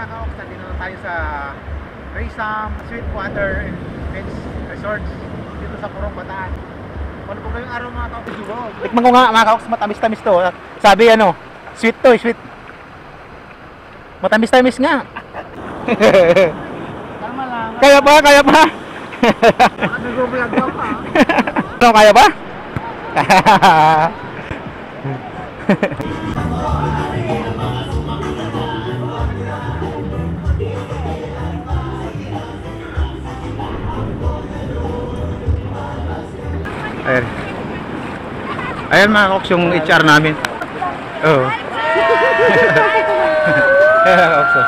mga ka-ox, nandito na tayo sa Raysam Sweetwater and Beach Resorts dito sa Purong, Bataan. Ano po kayong araw mga ka-ox? Tikman ko nga mga ka-ox, matamis-tamis to. Sabi ano, sweet to, sweet. Matamis-tamis nga. Tama lang. Kaya pa, kaya pa. Nag-vlog ka pa. Ano, kaya pa? Ayan. Ayan mga koks yung HR namin. Oo. Ayan koks.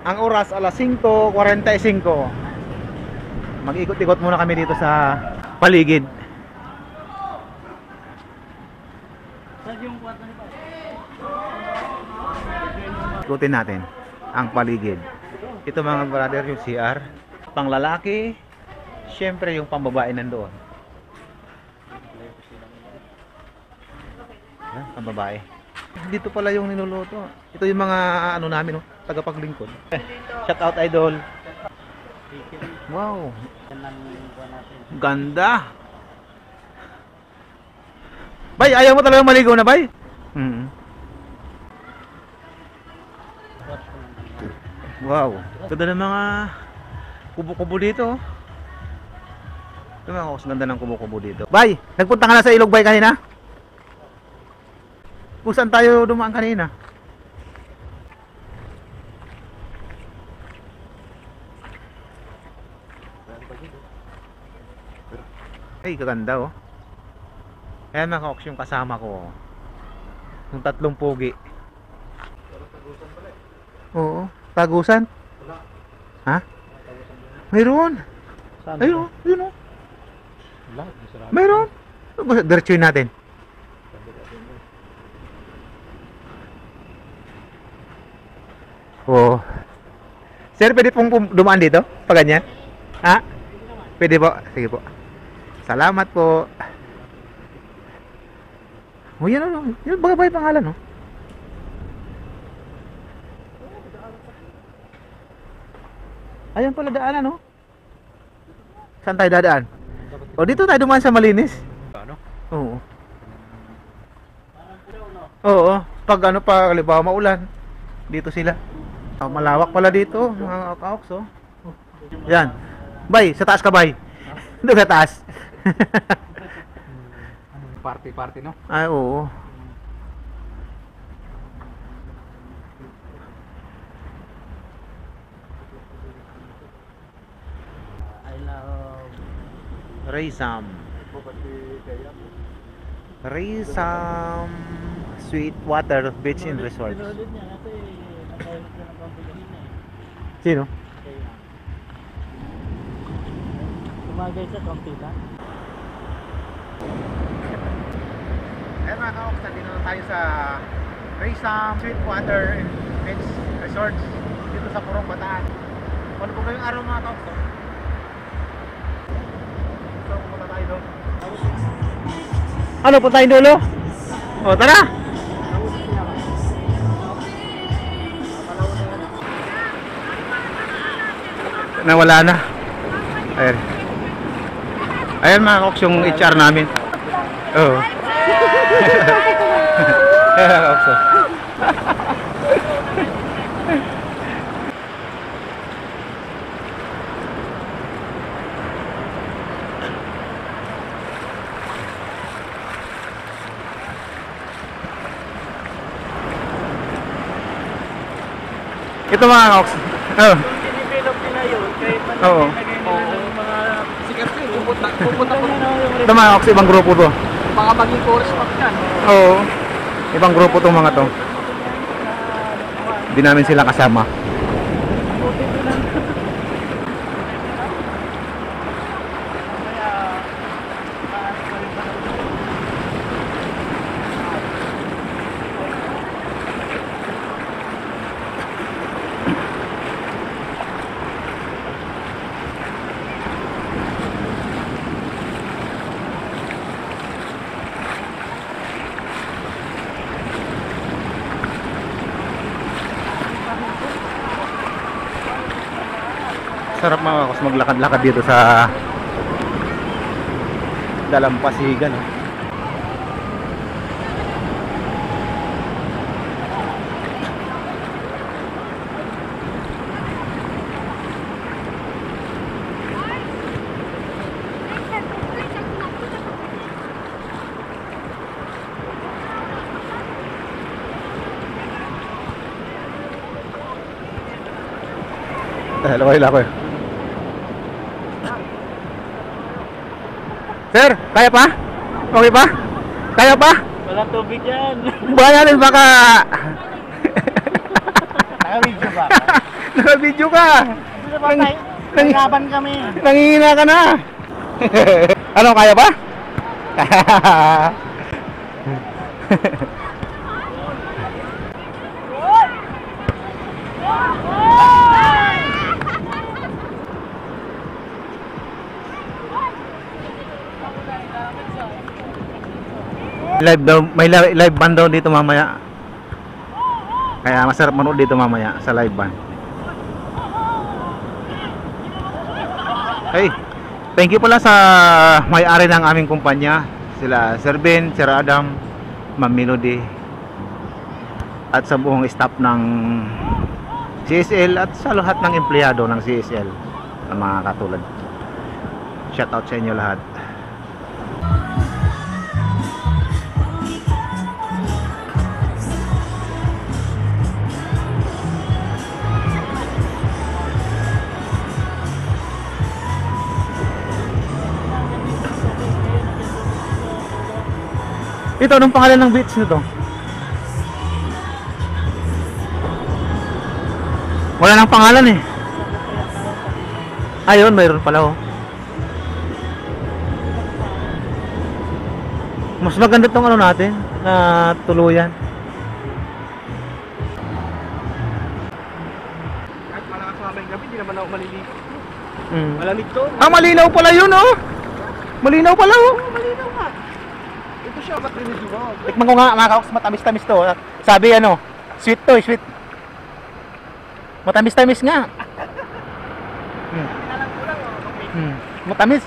Ang oras alas 5:45. Mag-ikot-ikot muna kami dito sa paligid. Ikutin natin ang paligid. Ito mga brother, yung CR. Pang lalaki, syempre yung pambabae nandoon. Yan, pambabae. Dito pala yung niluluto. Ito yung mga ano namin, no? Tagapaglingkod. Shout out idol. Wow. Ganda. Bay, ayaw mo talaga maligo na, bay? Wow. Ganda ng mga kubo-kubo dito. Ito mga kus, ganda ng kubo-kubo dito. Bay, nagpunta ka na sa ilog, bay, kanina? Kung saan tayo dumaan kanina? Ay, kaganda oh. Ayan mga koks yung kasama ko. Yung tatlong pogi. Oo, tagusan. Ha? Mayroon. Ayun, yun oh. Mayroon. Diretsuin natin. Oo. Sir, pwede pong dumaan dito? Pag ganyan? Ha? Pwede po? Sige po. Salamat po. Oh, yan ano. Yan bagay pangalan, no? Ayan pala daanan, no? Saan tayo dadaan? O, dito tayo dumaan sa malinis. Ano? Oo. Oo. Pag ano pa, halimbawa maulan, dito sila. Oh, malawak pala dito, mga kaoks, oh. Yan. Bay, sa taas ka, bay. Doon sa taas. Party, no? Ay, oo. I love Raysam Sweetwater Beach and Resort. Sino? Tumagay sa kompita. Ayan mga kaoks, nandito na tayo sa Raysam Sweetwater and Beach Resorts dito sa Purong, Bataan. Ano po kayong araw mga kaoks? So, pumunta tayo doon. Ano, punta tayo dulo? O, tara! Nawala na. Ayan. Ayan mga koks yung HR namin. Oo. Ayan koks. Ito mga koks. Oo. Develop nila yun. Kahit Oo. mga sikat yun. Pupunta ko na yung Ito mga koks, ibang grupo to. mga maging chorus pack yan. Oo. Ibang grupo tong mga to. Hindi namin sila kasama. Sarap mga kakos maglakad-lakad dito sa Dalampasigan. Laway lang ako eh. Sir, kaya pa? Okay pa? Kaya pa? Walang tubig yan. Buha natin baka. Naka-video ba? Naka-video ka. Nanglaban kami. Nangihina ka na. Ano, kaya pa? Live daw, may live band daw dito mamaya. Kaya masarap manood dito mamaya sa live band. Hey, thank you pala sa may-ari ng aming kumpanya, sila Sir Ben, Sir Adam, Ma'am Melody, at sa buong staff ng CSL at sa lahat ng empleyado ng CSL na mga katulad. Shout out sa inyo lahat. Ito, anong pangalan ng beach nito? Wala nang pangalan eh. Ayun, mayroon pala oh. Mas maganda tong ano natin na tuluyan. Kahit malakas mamayang gabi, di naman ako maliligo. Mm. Malamig to. Ah, malinaw pala yun oh. Malinaw pala oh. Malinaw nga. Ito siya, matrinis mo. Tikman ko nga mga kaoks, matamis-tamis to. Sabi ano, sweet to, sweet. Matamis-tamis nga. Pinalang kulang oh. Matamis.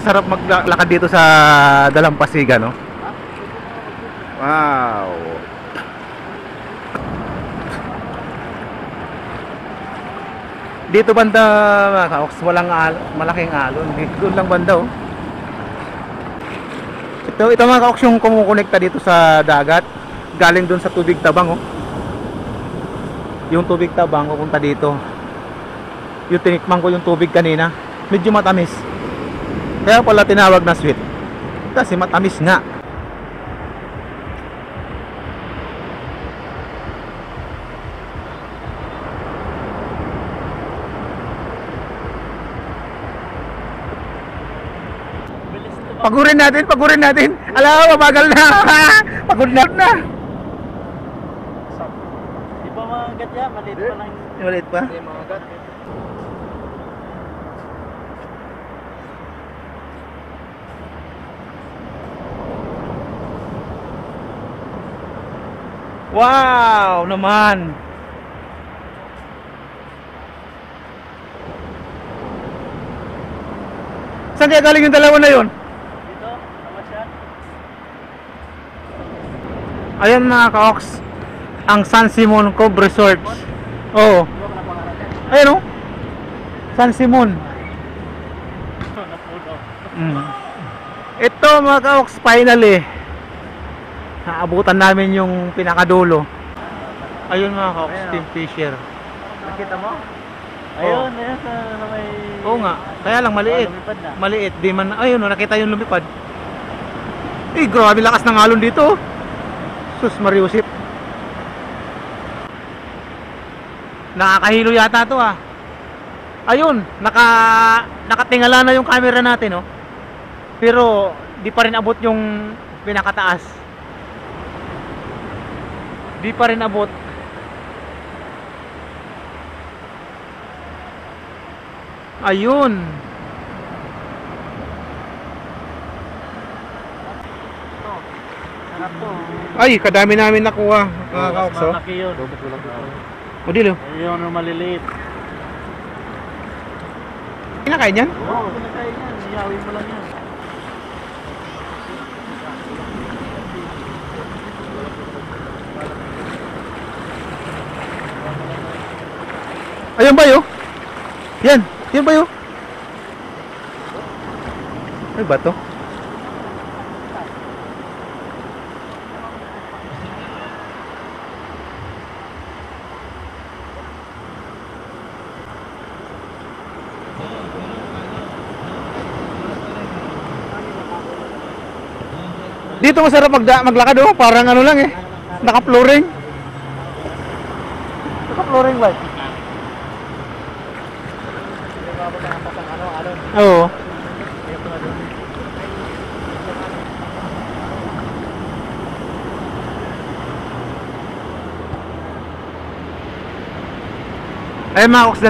Sarap maglakad dito sa Dalampasigan, no? Wow. Dito banda mga kaoks, walang malaking alon. Doon lang banda oh. Ito mga kaoks yung kumukonekta dito sa dagat. Galing doon sa tubig tabang oh. Yung tubig tabang pupunta dito. Yung tinikman ko yung tubig kanina, medyo matamis. Kaya pala tinawag na sweet. Kasi matamis nga. Pagurin natin. Alam, mabagal na. Pagod na. Di ba mga gat yan? Maliit pa lang. Maliit pa? Hindi mga gat. Wow, naman. Saan kaya galing yung dalawa na yun? Dito, tama siya. Ayan mga ka-ox, ang San Simon Cove Resort. Oo. Di ba panapangalan yan? Ayan o. San Simon. Napuno. Ito mga ka-ox, finally. Naabutan namin yung pinakadulo. Ayun mga ka-ox, Ayan, Team Fisher. Nakita mo? Ayun, ayun sa may... Oo nga, kaya lang maliit. lumipad na. Maliit, di man, ayun o, nakita yung lumipad. Eh, grabe lakas ng alon dito. Sus, Mariusip. Nakakahilo yata to ah. Ayun, nakatingala na yung camera natin oh. Pero di pa rin abot yung pinakataas. Di pa rin abot. Ayun. Ay, kadami namin nakuha. Mga kaoks, oh. Malaki yun. O, dilo. Ayun ang maliliit. Kinakain yan? Oo, kinakain yan. Iyawin mo lang yan. Ayun ba yun? Yan. Yan ba yun? Ay, bato. Dito masarap maglakad, oh. Parang ano lang eh. Naka-flooring. Naka-flooring ba? Oo. Ay, mga koks,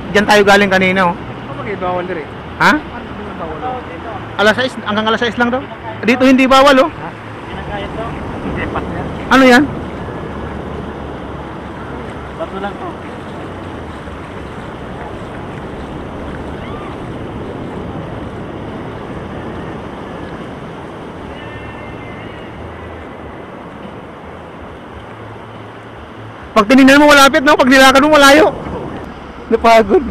dyan tayo galing kanina, oh. Bakit bawal din eh? Ha? Alas 6, hanggang alas 6 lang daw. Dito hindi bawal, oh. Kinakayat to? Hindi, pat yan. Ano yan? Bato lang to. Pag tinignan mo malapit, no? Pag nilakad mo malayo. Napagod.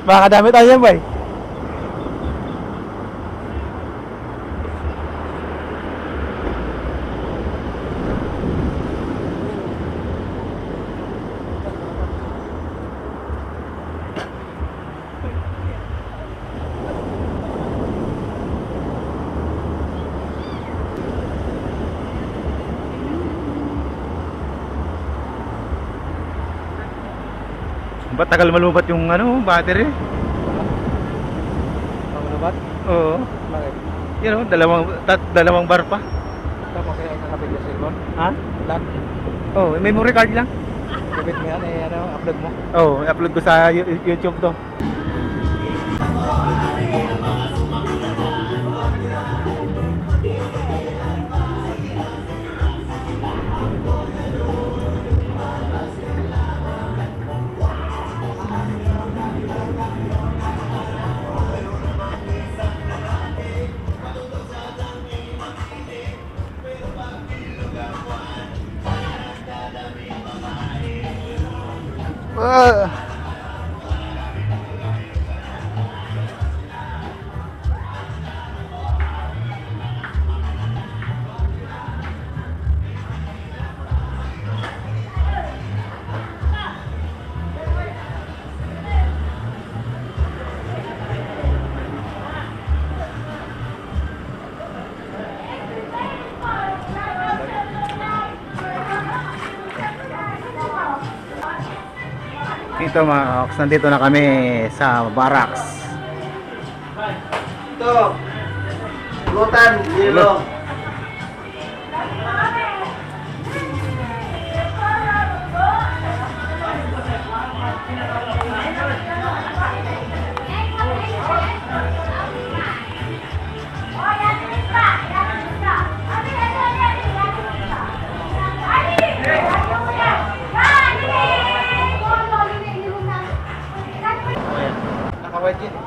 Baka dami tayo yan, bay. Ba't tagal malubat yung ano, battery? Malubat? Oo. Bakit? Yan o, dalawang bar pa. Tama kaya ang nakabit yung cellphone? Ha? Lock? Oo, memory card lang. Kabit mo yan eh, ano, upload mo? Oo, i-upload ko sa YouTube to. Ito mga kaoks, nandito na kami sa barracks. Ito! Lutan, yelo. Naka-white yun.